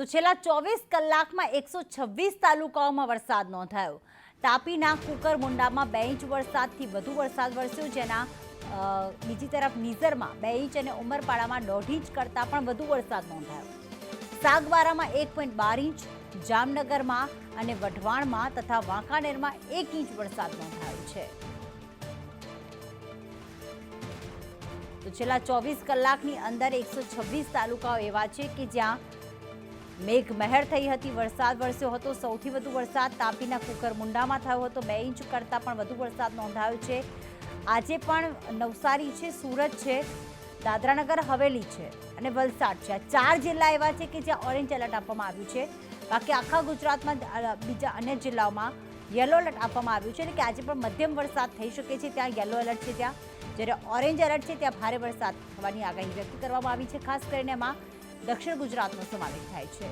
તો છેલ્લા 24 કલાકમાં 126 તાલુકાઓમાં વરસાદ નોંધાયો। તાપીના કુકરમુંડામાં 2 ઇંચ વરસાદથી વધુ વરસાદ વરસ્યો, જેના બીજી તરફ નીઝરમાં 2 ઇંચ અને ઉમરપાડામાં 1.5 ઇંચ કરતાં પણ વધુ વરસાદ નોંધાયો। સાગબારામાં 1.12 ઇંચ, જામનગરમાં અને વઢવાણમાં તથા વાંકાનેરમાં 1 ઇંચ વરસાદ નોંધાયો છે। તો છેલ્લા 24 કલાકની અંદર 126 તાલુકાઓ એવા છે કે જ્યાં મેઘમહેર થઈ હતી, વરસાદ વરસ્યો હતો। સૌથી વધુ વરસાદ તાપીના કુકરમુંડામાં થયો હતો, 2 ઇંચ કરતાં પણ વધુ વરસાદ નોંધાયો છે। આજે પણ નવસારી છે, સુરત છે, દાદરાનગર હવેલી છે અને વલસાડ છે, આ 4 જિલ્લા એવા છે કે જ્યાં ઓરેન્જ એલર્ટ આપવામાં આવ્યું છે। બાકી આખા ગુજરાતમાં બીજા અન્ય જિલ્લાઓમાં યલો એલર્ટ આપવામાં આવ્યું છે, એટલે કે આજે પણ મધ્યમ વરસાદ થઈ શકે છે। ત્યાં યલો એલર્ટ છે, ત્યાં જ્યારે ઓરેન્જ એલર્ટ છે ત્યાં ભારે વરસાદ થવાની આગાહી વ્યક્ત કરવામાં આવી છે। ખાસ કરીને એમાં દક્ષિણ ગુજરાતનો સમાવેશ થાય છે।